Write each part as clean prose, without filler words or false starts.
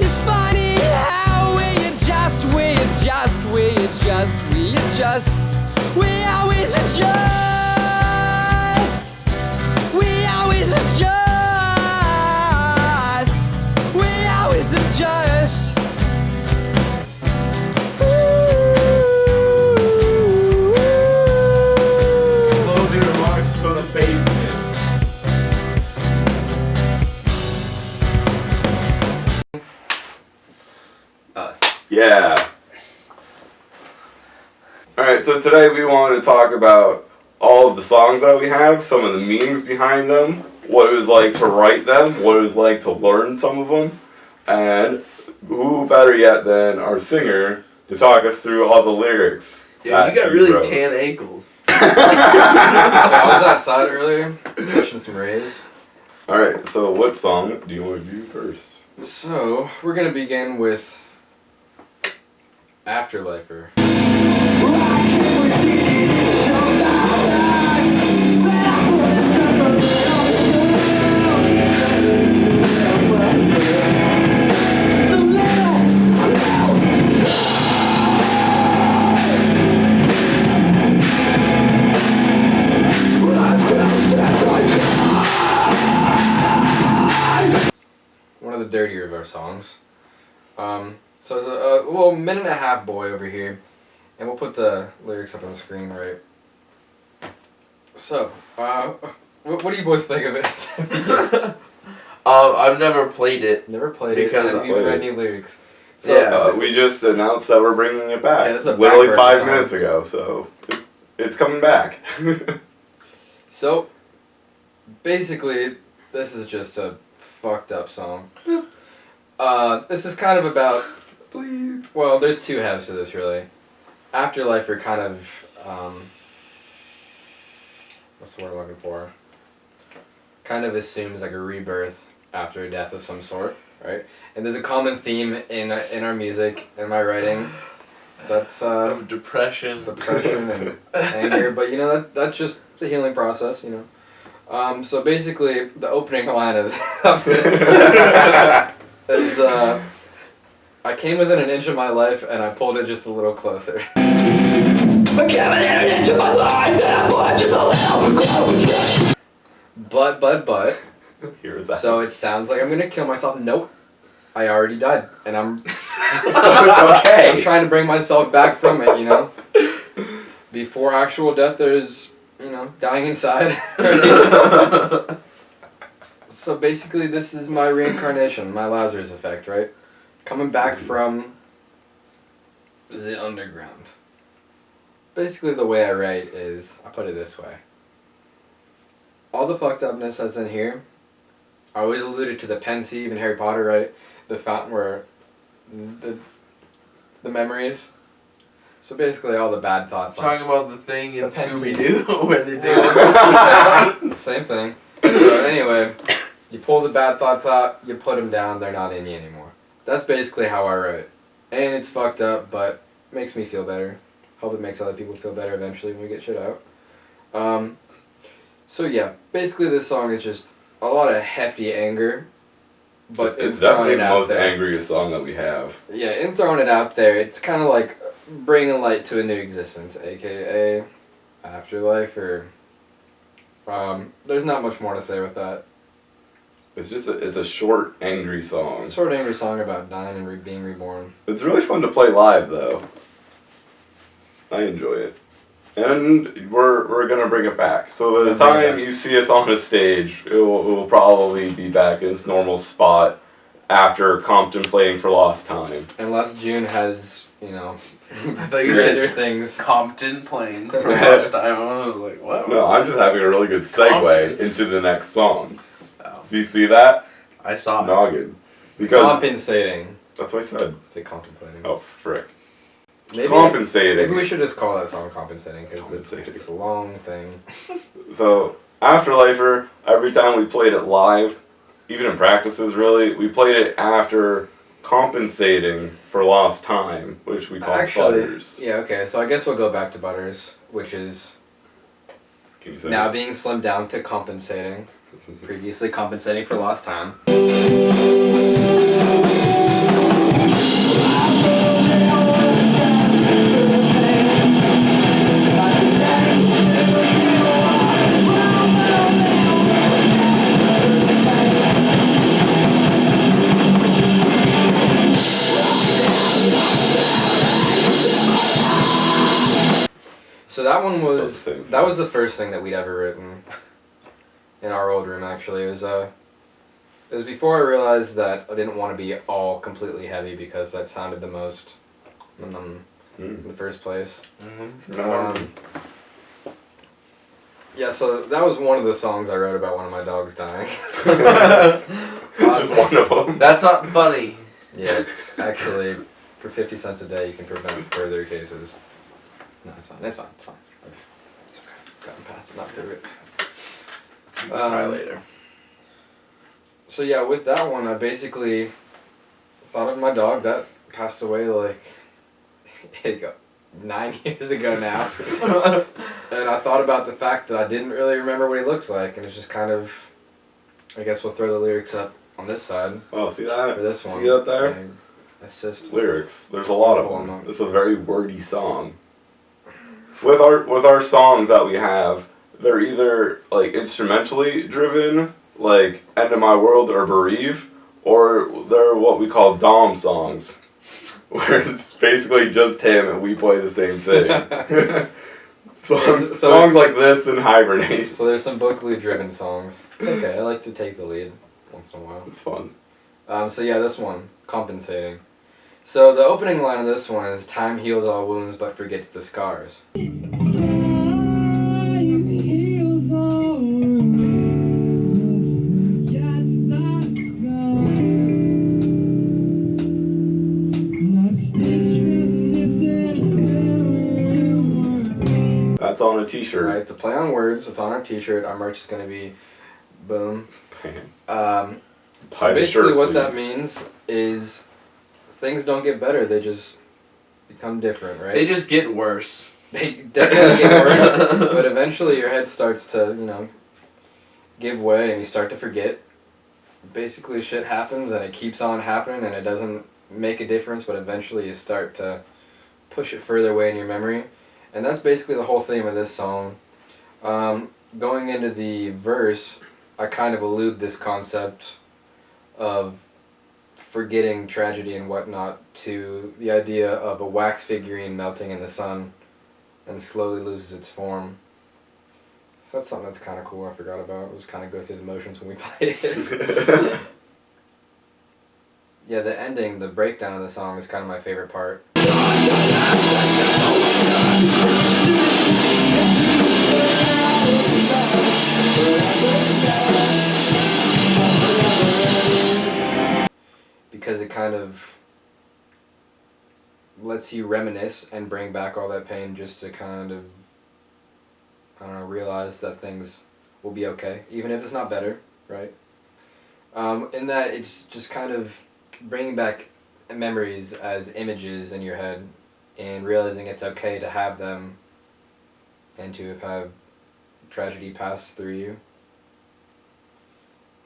It's funny how we adjust, we always adjust, we always adjust, we always adjust. Closing remarks from the basement. Us. Yeah. Alright, so today we want to talk about all of the songs that we have, some of the meanings behind them, what it was like to write them, what it was like to learn some of them, and who better yet than our singer to talk us through all the lyrics. Yeah, you got she really wrote. tan ankles. So I was outside earlier, catching some rays. Alright, so what song do you want to do first? So, we're gonna begin with Afterlifer. One of the dirtier of our songs. So it's a little minute and a half boy over here, and we'll put the lyrics up on the screen, right? So, what do you boys think of it? I've never played it. Never played Because it. Have you I- read any lyrics? So, Yeah. we just announced that we're bringing it back. Yeah, this is a literally back 5 burner minutes song. ago, so it's coming back. So, basically, this is just a fucked up song. This is kind of about. Well, there's two halves to this, really. Afterlifer kind of. What's the word I'm looking for? Kind of assumes like a rebirth after a death of some sort, right? And there's a common theme in our music, in my writing. That's Of depression. depression and anger, but you know that's just the healing process, you know. So basically, the opening line of this is I came within an inch of my life and I pulled it just a little closer. I came within an inch of my life and I pulled just a little closer. But. Here's that. So it sounds like I'm gonna kill myself. Nope. I already died, and I'm. It's okay. I'm trying to bring myself back from it, you know. Before actual death, there's, you know, dying inside. So basically, this is my reincarnation, my Lazarus effect, right? Coming back from the underground. Basically, the way I write is, I put it this way. All the fucked upness that's in here, I always alluded to the Pensieve in Harry Potter, right? The fountain where the memories. So basically, all the bad thoughts. Talking about the thing in The Pensieve. Scooby-Doo where they do Same thing. So anyway, you pull the bad thoughts out, you put them down, they're not in you anymore. That's basically how I write. And it's fucked up, but makes me feel better. Hope it makes other people feel better eventually when we get shit out. So yeah, basically this song is just a lot of hefty anger. But it's throwing definitely it the out most there. angriest song that we have. Yeah, in throwing it out there, it's kind of like bringing light to a new existence, aka afterlife, or there's not much more to say with that. It's just it's a short, angry song. It's a short, angry song about dying and being reborn. It's really fun to play live, though. I enjoy it. And we're gonna bring it back. So by the time you see us on a stage, it will probably be back in its normal spot after contemplating for lost time. Unless June has, you know, I thought you greater said things. Compton playing for last time. I was like, what? No, I'm just having a really good segue Compton. into the next song. Oh. So you see that? I saw it. Noggin. Because Compensating. that's what I said. Say contemplating. Oh, frick. Maybe, Compensating. Maybe we should just call that song compensating because Compensating. it's a long thing. So, Afterlifer, every time we played it live, even in practices really, we played it after compensating for lost time, which we call Butters. Yeah, okay, so I guess we'll go back to Butters, which is Can you say now it? being slimmed down to compensating. Previously compensating for lost time. So that one So was it's the same that thing. was the first thing that we'd ever written in our old room. Actually, it was before I realized that I didn't want to be all completely heavy because that sounded the most in the first place. Yeah, so that was one of the songs I wrote about one of my dogs dying. Just one of them. That's not funny. Yeah, it's actually for 50 cents a day you can prevent further cases. No, it's fine. It's fine. It's fine. It's okay. Gotten past it, not through it. Cry later. So yeah, with that one, I basically thought of my dog that passed away like 9 years ago now, and I thought about the fact that I didn't really remember what he looked like, and it's just kind of, I guess we'll throw the lyrics up on this side Oh, see that? for this one. See that there? And that's just Lyrics. There's a lot of Oh, no. them. It's a very wordy song. With our songs that we have, they're either like instrumentally driven, like "End of My World" or "Bereave," or they're what we call Dom songs, where it's basically just him and we play the same thing. Songs like this and "Hibernate." So there's some vocally driven songs. It's okay. I like to take the lead once in a while. It's fun. So yeah, this one, compensating. So the opening line of this one is "Time heals all wounds but forgets the scars." That's on a T-shirt. Right, to play on words, it's on our T-shirt. Our merch is gonna be, boom. So Buy the basically, shirt, what that please. means is things don't get better; they just become different, right? They just get worse. They definitely get worse, but eventually your head starts to, give way and you start to forget. Basically, shit happens and it keeps on happening and it doesn't make a difference, but eventually you start to push it further away in your memory. And that's basically the whole theme of this song. Going into the verse, I kind of allude this concept of forgetting tragedy and whatnot to the idea of a wax figurine melting in the sun and slowly loses its form. So that's something that's kind of cool I forgot about. We'll just kind of go through the motions when we play it. Yeah, the ending, the breakdown of the song is kind of my favorite part. Because it kind of lets you reminisce and bring back all that pain just to kind of, I don't know, realize that things will be okay, even if it's not better, right? In that it's just kind of bringing back memories as images in your head and realizing it's okay to have them and to have tragedy pass through you.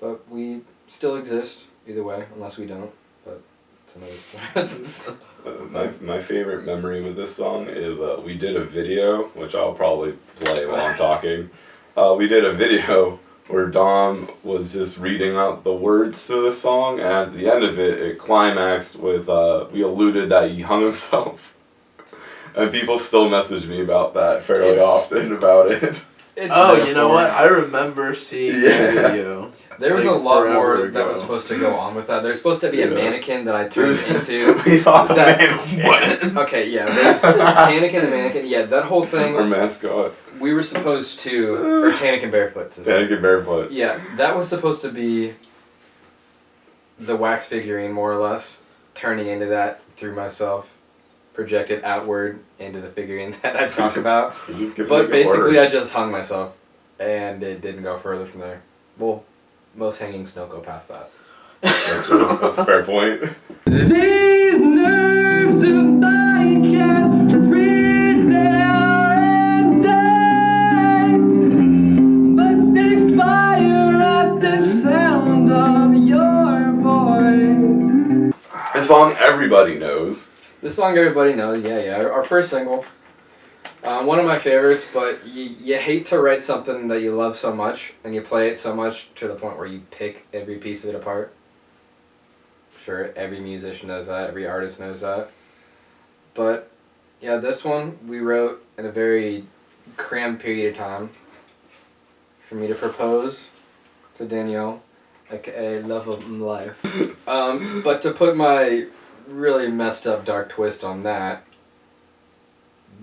But we still exist either way, unless we don't. But it's another story. My favorite memory with this song is we did a video, which I'll probably play while I'm talking. We did a video where Dom was just reading out the words to the song, and at the end of it, it climaxed with, we alluded that he hung himself. And people still message me about that fairly often about it. It's Oh, you know what? I remember seeing the video. There was like, a lot forever more that ago. was supposed to go on with that. There's supposed to be a Yeah. mannequin that I turned into. We thought the that- mannequin. Okay, yeah, there's Tannic and the mannequin. Yeah, that whole Our thing. mascot. We were supposed to, or Tannic and Barefoot. Tannic and Barefoot. Yeah, that was supposed to be the wax figurine, more or less, turning into that through myself, projected outward into the figurine that I talk about. You just give But like a basically, word. I just hung myself, and it didn't go further from there. Well, most hangings don't go past that. That's a fair point. These nerves of mine can't read their intent, but they fire at the sound of your voice. A song everybody knows. This song everybody knows, yeah. Our first single. One of my favorites, but you hate to write something that you love so much, and you play it so much to the point where you pick every piece of it apart. Sure, every musician knows that, every artist knows that. But, yeah, this one we wrote in a very cramped period of time for me to propose to Danielle, aka love of my life. But to put my really messed up dark twist on that,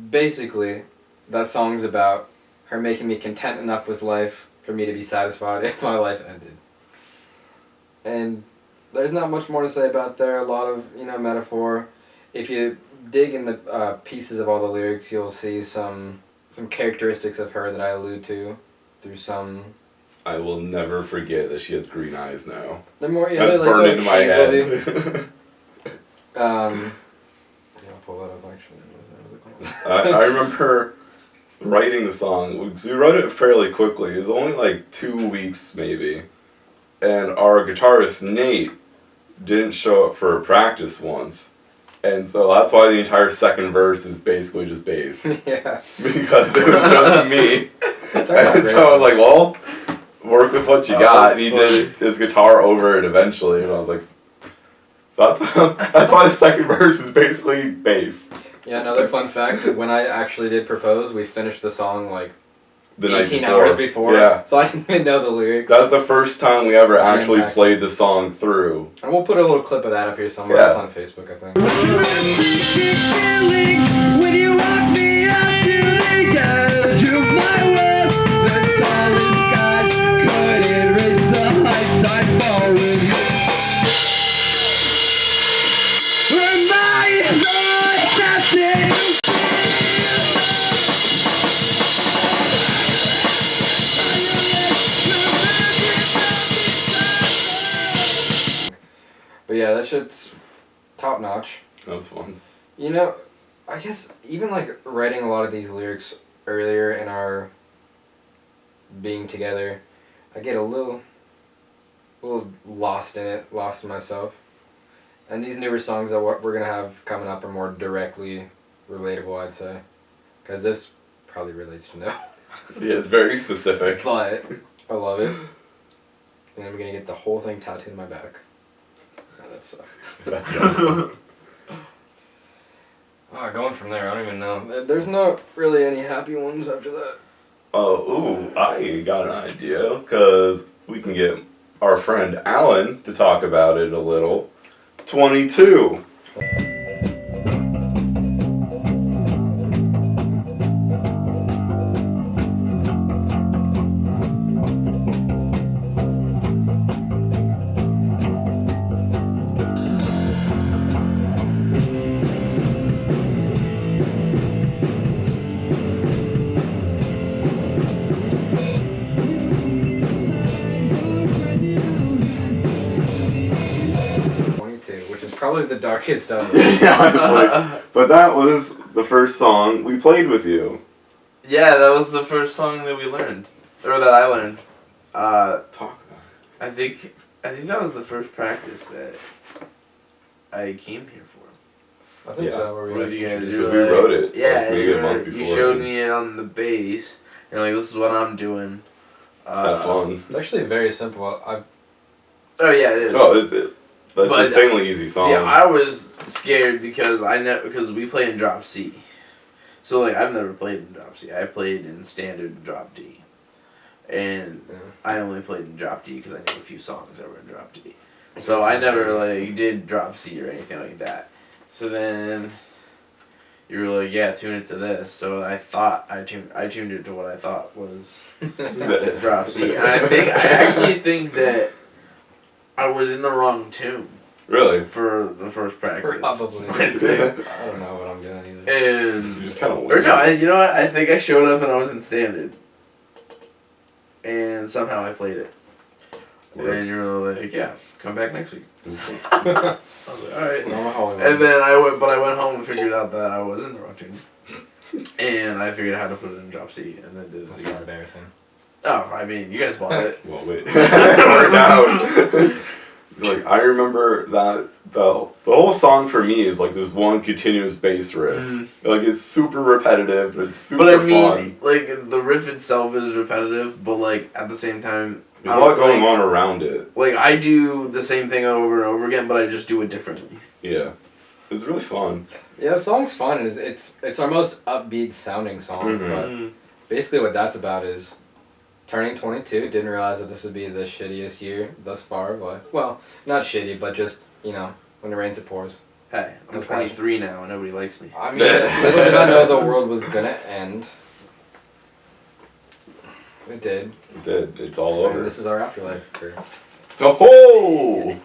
basically, that song's about her making me content enough with life for me to be satisfied if my life ended. And there's not much more to say about there. A lot of, metaphor. If you dig in the pieces of all the lyrics, you'll see some characteristics of her that I allude to through some. I will never forget that she has green eyes now. They're more, That's burned into my head. I'll pull that up actually. I remember writing the song, because we wrote it fairly quickly. It was only like 2 weeks maybe. And our guitarist, Nate, didn't show up for practice once. And so that's why the entire second verse is basically just bass. Yeah. Because it was just me. And so I was like, well, work with what you got. And he did his guitar over it eventually. And I was like, so that's why the second verse is basically bass. Yeah, another fun fact, when I actually did propose, we finished the song like The night 18 before. hours before. Yeah. So I didn't even know the lyrics. That's the first time we ever actually back. played the song through. And we'll put a little clip of that up here somewhere. Yeah. It's on Facebook, I think. When you walk me up to the edge of my world, the solid sky couldn't reach the heights I fall with you. Where my thoughts have But yeah, that shit's top notch. That was fun. I guess even like writing a lot of these lyrics earlier in our being together, I get a little lost in it, lost in myself. And these newer songs that we're gonna have coming up are more directly relatable, I'd say, because this probably relates to no. Yeah, it's very specific. But I love it, and I'm gonna get the whole thing tattooed on my back. Oh, that sucks. Going from there, I don't even know. There's not really any happy ones after that. I got an idea, because we can get our friend Alan to talk about it a little. 22. Probably the darkest of Yeah, honestly. But that was the first song we played with you. Yeah, that was the first song that we learned, or that I learned. Talk about I think that was the first practice that I came here for. I think Yeah. so. Where With we you guys, Because you we were wrote it, Yeah, like, maybe you, a month you before. showed me it on the bass. You're like, this is what I'm doing. Let's have fun. It's actually very simple. Oh yeah, it is. Oh, is it? That's But- an insanely easy song. See, I was scared because because we play in drop C, so like I've never played in drop C. I played in standard drop D, and Yeah. I only played in drop D because I knew a few songs that were in drop D. So I never like did drop C or anything like that. So then you were like, yeah, tune it to this. So I thought I tuned it to what I thought was drop C, and I actually think that I was in the wrong tune Really? for the first practice. Probably. I don't know what I'm doing either. And You just kind of or no, you know what? I think I showed up and I was in standard, and somehow I played it. And you were like, "Yeah, come back next week." I was like, "All right." And then I went home and figured out that I was in the wrong tune, and I figured out how to put it in drop C, and then did it That's again. embarrassing. Oh, I mean, you guys bought it. Well, wait. It worked out. Like, I remember that the whole song for me is like this one continuous bass riff. Mhm. Like, it's super repetitive, but it's super But I mean, fun. like the riff itself is repetitive, but like at the same time, There's a lot going on around it. Like I do the same thing over and over again, but I just do it differently. Yeah. It's really fun. Yeah, the song's fun. It's our most upbeat sounding song, Mhm. but basically what that's about is turning 22. Didn't realize that this would be the shittiest year thus far of life. Well, not shitty, but just, when it rains it pours. Hey, I'm No 23 now and nobody likes me. I mean, little did I know the world was gonna end. It did. It did. It's all And over. this is our afterlife. Oh!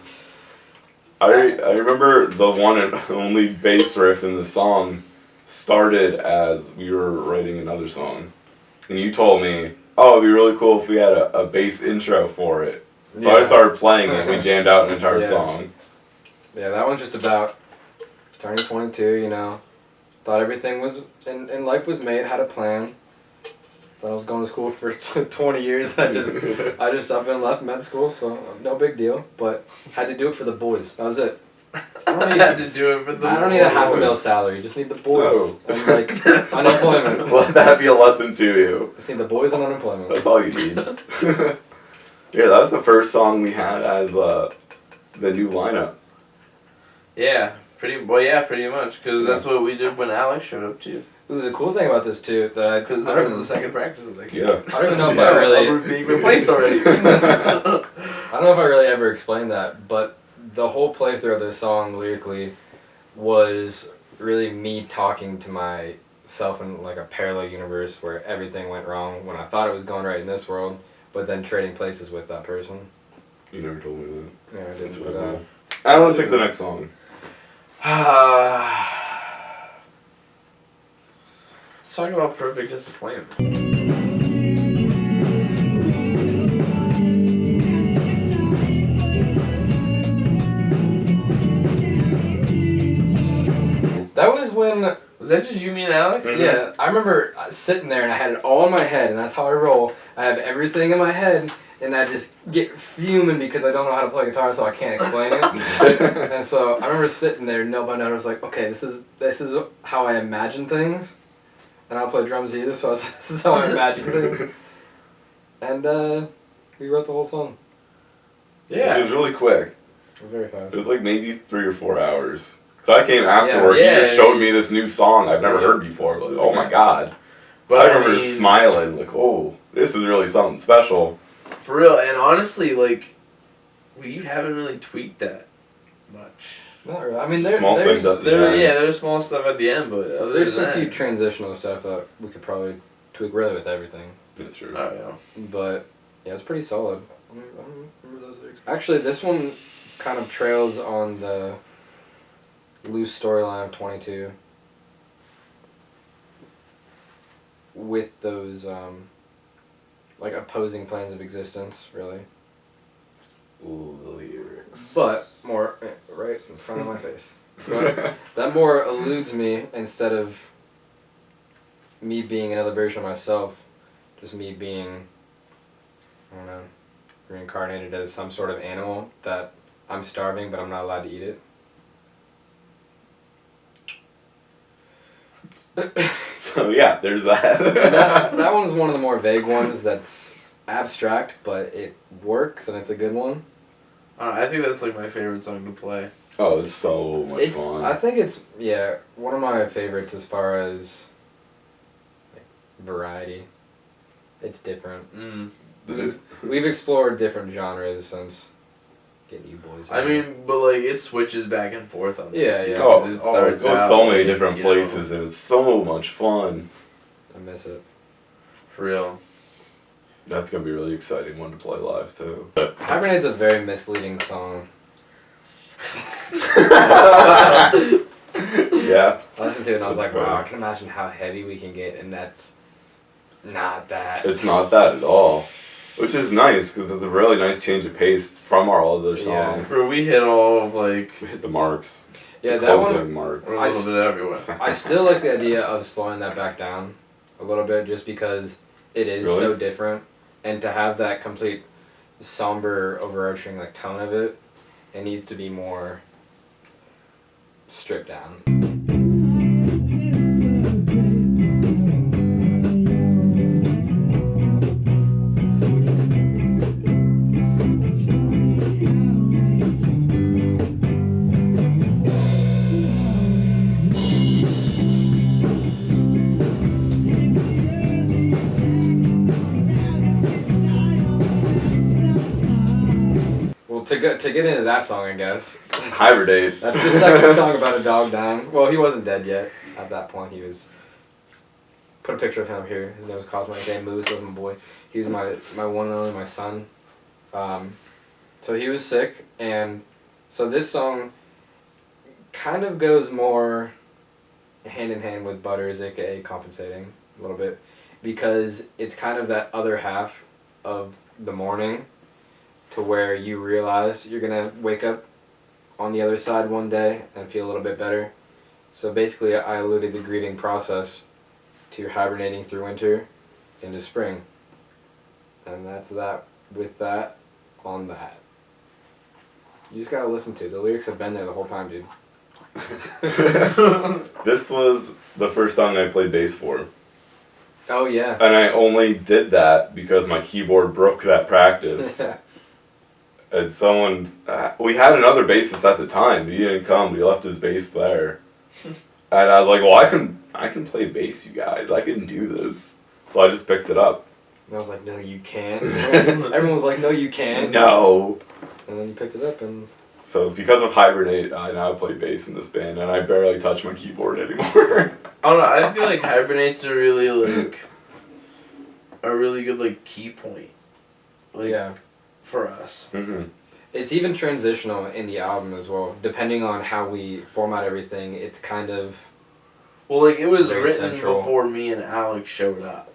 I remember the one and only bass riff in the song started as we were writing another song. And you told me, oh, it'd be really cool if we had a bass intro for it. So I started playing it and we jammed out an entire song. Yeah, that one's just about turning 22, Thought everything was in life was made, had a plan. Thought I was going to school for 20 years. I just up and left med school, so no big deal. But had to do it for the boys. That was it. I had to do it for the I don't need a $500,000 salary. Just need the boys and unemployment. Let that be a lesson to you. Just need the boys and unemployment. That's all you need. Yeah, that was the first song we had as the new lineup. Yeah, pretty much, because that's what we did when Alex showed up too. Ooh, the cool thing about this too, Because that was the second practice of that game. Yeah. I don't even know if I really. We're being replaced already. I don't know if I really ever explained that, but the whole playthrough of this song lyrically was really me talking to myself in like a parallel universe where everything went wrong when I thought it was going right in this world, but then trading places with that person. You never told me that. Yeah, I That's didn't. really But, cool. Alan, pick the next song. Let's talk about Perfect Disappointment. that was when. Was that just you, me, and Alex? Yeah, I remember sitting there and I had it all in my head, and that's how I roll. I have everything in my head, and I just get fuming because I don't know how to play guitar, so I can't explain it. And so I remember sitting there, note by note, I was like, okay, this is how I imagine things. And I don't play drums either, so I was like, this is how I imagine things. And we wrote the whole song. It was really quick. It was very fast. It was like maybe 3 or 4 hours. So I came afterward. Yeah, He just showed me this new song I've never heard before. Like, oh my god! But I remember just smiling, like, oh, this is really something special. For real, and honestly, like, we haven't really tweaked that much. Not really. I mean, Small there's things up There's small stuff at the end, but other there's than some that, few transitional stuff that we could probably tweak really with everything. That's true. Oh yeah. But yeah, it's pretty solid. I don't remember those lyrics. Actually, this one kind of trails on the loose storyline of 22 with those like opposing planes of existence, really. Ooh, the lyrics. But more right in front of my face. But that more eludes me instead of me being another version of myself, just me being, I don't know, reincarnated as some sort of animal that I'm starving but I'm not allowed to eat it. So yeah, there's that. that one's one of the more vague ones that's abstract, but it works and it's a good one. I think that's like my favorite song to play. Oh, it's so much fun. I think it's one of my favorites as far as like, variety. It's different. We've explored different genres since getting you boys. I mean, but like it switches back and forth on. Yeah, things, yeah. Oh, It it starts goes out so many like, different places. It was so much fun. I miss it. For real. That's gonna be really exciting one to play live too. Hibernate's a very misleading song. Yeah. I listened to it and I was That's like, wow, fair. I can imagine how heavy we can get, and that's not that. It's not that at all. Which is nice, because it's a really nice change of pace from our other Yeah. songs. For we hit all of like We hit the marks. Yeah, the that closing one. marks. a little bit everywhere. I still like the idea of slowing that back down a little bit, just because it is Really? so different, and to have that complete somber, overarching like tone of it, it needs to be more stripped down. get into that song, I guess. Hibernate. That's the second song about a dog dying. Well, he wasn't dead yet. At that point, he was. Put a picture of him here. His name was Cosmo. His name Moose. That was my boy. He was my one and only, my son. So he was sick, and so this song kind of goes more hand in hand with Butters, aka Compensating, a little bit, because it's kind of that other half of the morning to where you realize you're gonna wake up on the other side one day and feel a little bit better. So basically, I alluded the grieving process to hibernating through winter into spring. And that's that with that on that. You just gotta listen to it. The lyrics have been there the whole time, dude. This was the first song I played bass for. Oh, yeah. And I only did that because my keyboard broke that practice. And someone... we had another bassist at the time, but he didn't come. He left his bass there. And I was like, well, I can play bass, you guys. I can do this. So I just picked it up. And I was like, no, you can't. Everyone was like, no, you can't. No. And then you picked it up and... So because of Hibernate, I now play bass in this band, and I barely touch my keyboard anymore. I don't know. I feel like Hibernate's a really good like key point. Like, yeah. For us. Mm-hmm. It's even transitional in the album as well. Depending on how we format everything, it's kind of... Well, like, it was very written central. before me and Alex showed up.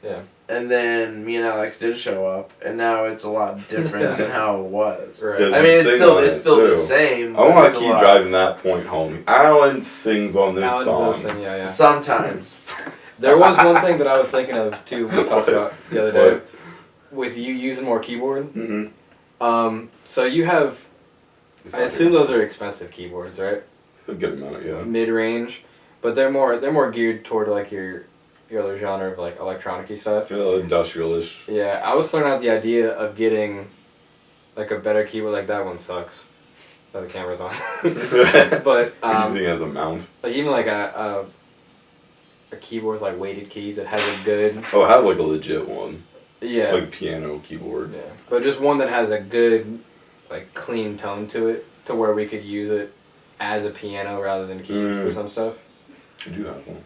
Yeah. And then me and Alex did show up, and now it's a lot different than how it was. Right. Because I mean, you it's sing still on it's it, still the too. same. I but want it's to a keep lot. driving that point home. Alan sings on this Alan song. does sing, yeah. Sometimes. There was one thing that I was thinking of, too, we talked about the other day. What? With you using more keyboard. Mm-hmm. So you have... I assume those are expensive keyboards, right? A good amount, yeah. Mid-range. But they're more geared toward, like, your other genre of, like, electronic-y stuff. Industrial-ish. Yeah, I was throwing out the idea of getting, like, a better keyboard. Like, that one sucks. That the camera's on. But, Using it as a mount. like, even, like, a keyboard with, like, weighted keys that has a good... Oh, I have like a legit one. Yeah. Like a piano keyboard. Yeah. But just one that has a good, like, clean tone to it, to where we could use it as a piano rather than keys for some stuff. You do have one.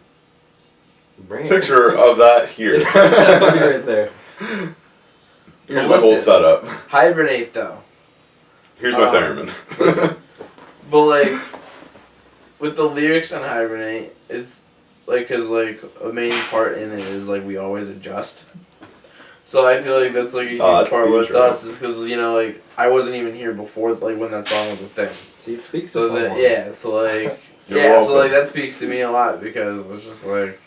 Bring it. Picture of that here. That'll be right there. Here's my whole setup. Hibernate, though. Here's my theremin. Listen, but, like, with the lyrics on Hibernate, it's, like, because, like, a main part in it is, like, we always adjust. So I feel like that's, like, a huge part with us, is because, you know, like, I wasn't even here before, like, when that song was a thing. See, it speaks So to that, someone. yeah, so, like, You're yeah, welcome. so, like, that speaks to me a lot, because it's just, like,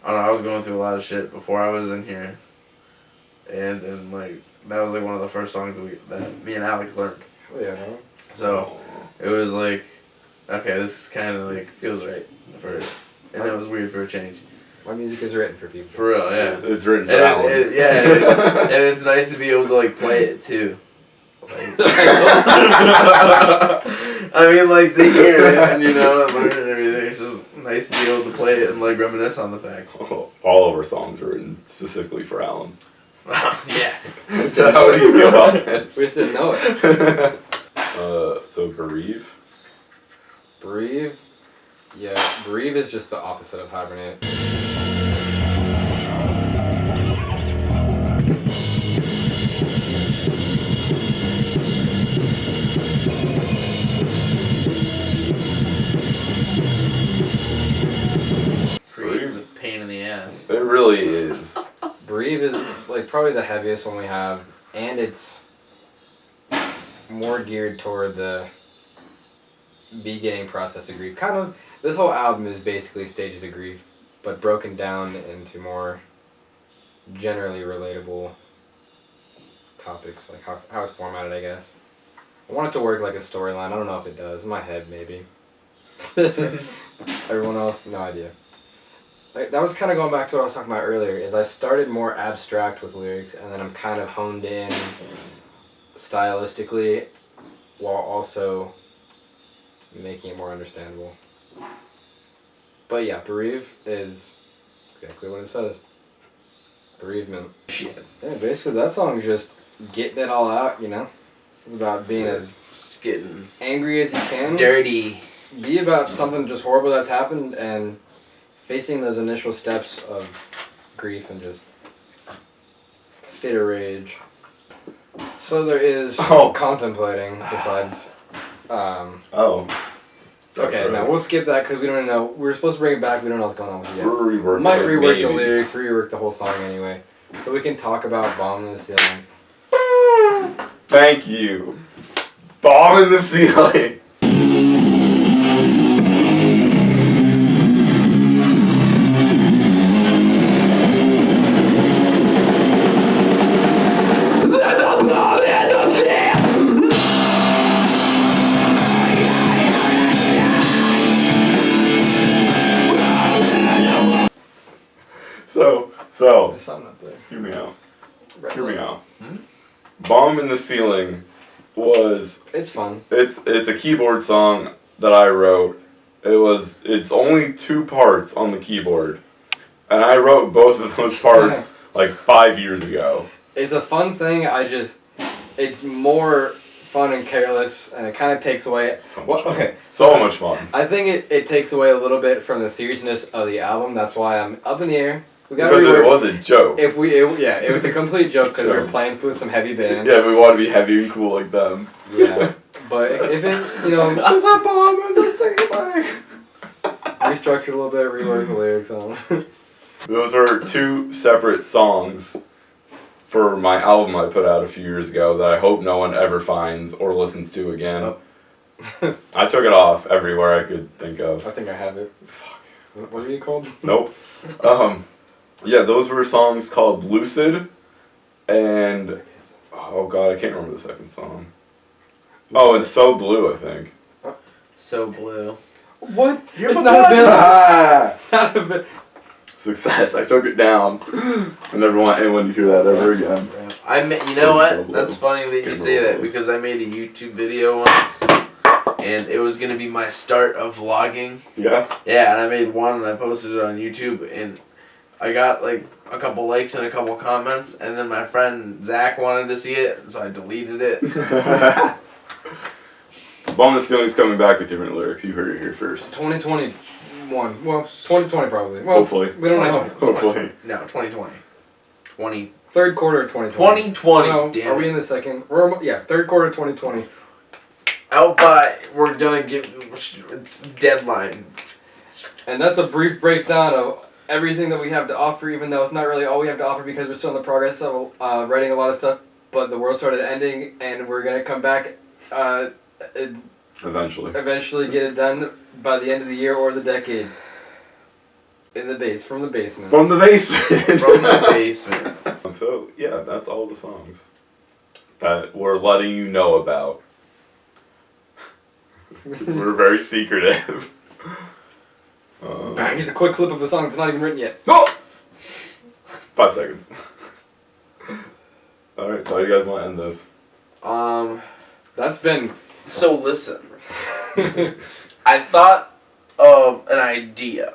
I don't know, I was going through a lot of shit before I was in here. And then, like, that was, like, one of the first songs that me and Alex learned. Oh, yeah, no? So, it was like, okay, this kind of, like, feels right. And it was weird for a change. My music is written for people. For real, yeah. It's written for And Alan. and it's nice to be able to, like, play it, too. Like, I mean, like, to hear it and, you know, and learn it and everything. It's just nice to be able to play it and, like, reminisce on the fact. All of our songs are written specifically for Alan. Yeah. How do you feel about this? We just didn't know it. So Bereave? Bereave? Yeah, Bereave is just the opposite of Hibernate. Bereave's a pain in the ass. It really is. Bereave is, like, probably the heaviest one we have, and it's more geared toward the beginning process of grief. Kind of, this whole album is basically stages of grief, but broken down into more generally relatable topics, like how it's formatted, I guess. I want it to work like a storyline. I don't know if it does. In my head, maybe. Everyone else, no idea. Like, that was kind of going back to what I was talking about earlier, is I started more abstract with lyrics, and then I'm kind of honed in stylistically while also making it more understandable. But yeah, Bereave is exactly what it says. Bereavement. Shit. Yeah, basically that song is just getting it all out, you know? It's about being as Just getting angry as you can. dirty. Be about something just horrible that's happened and facing those initial steps of grief and just fit of rage. So there is contemplating besides. Oh. Okay, now we'll skip that because we don't know. We're supposed to bring it back. We don't know what's going on with it yet. Rework We might it, rework the maybe. lyrics, rework the whole song anyway. So we can talk about Bomb in the Ceiling. Thank you. Bomb in the ceiling. So, There's something up there. hear me out. Red Hear me light. out. Bomb in the Ceiling was It's fun. it's a keyboard song that I wrote. It's only 2 parts on the keyboard. And I wrote both of those parts like 5 years ago. It's a fun thing. It's more fun and careless, and it kind of takes away. So What? much fun. Okay. So much fun. I think it takes away a little bit from the seriousness of the album. That's why I'm up in the air. We got Because it was a joke. It was a complete joke because we were playing with some heavy bands. Yeah, we want to be heavy and cool like them. Yeah. But if it, There's a bomb in the ceiling. restructured a little bit, reworked the lyrics on them. Those are 2 separate songs for my album I put out a few years ago that I hope no one ever finds or listens to again. Oh. I took it off everywhere I could think of. I think I have it. Fuck. What are you called? Nope. Yeah, those were songs called Lucid and oh god, I can't remember the second song. Oh, and So Blue, I think. So blue. What? You're It's my not a bit. Ah! It's not a bit. Success. I took it down. I never want anyone to hear that ever again. You know So what? blue. That's funny that you Can't say remember that what it because I made a YouTube video once, and it was gonna be my start of vlogging. Yeah? Yeah, and I made one and I posted it on YouTube, and I got like a couple likes and a couple comments, and then my friend Zach wanted to see it, so I deleted it. Bomb in the Ceiling's coming back with different lyrics. You heard it here first. 2021. Well, 2020 probably. Well, Hopefully. we don't know. Hopefully. No, 2020. 20. Third quarter of 2020. 2020. No, Damn are we it. in the second? Third quarter of 2020. Out by, we're gonna give it's deadline. And that's a brief breakdown of everything that we have to offer, even though it's not really all we have to offer because we're still in the progress of writing a lot of stuff. But the world started ending, and we're gonna come back, Eventually. get it done by the end of the year or the decade. From the basement. From the basement. From the basement. So, yeah, that's all the songs that we're letting you know about. 'Cause we're very secretive. Bang! Here's a quick clip of the song that's not even written yet. No! 5 seconds. Alright, so how do you guys want to end this? That's been. So listen. I thought of an idea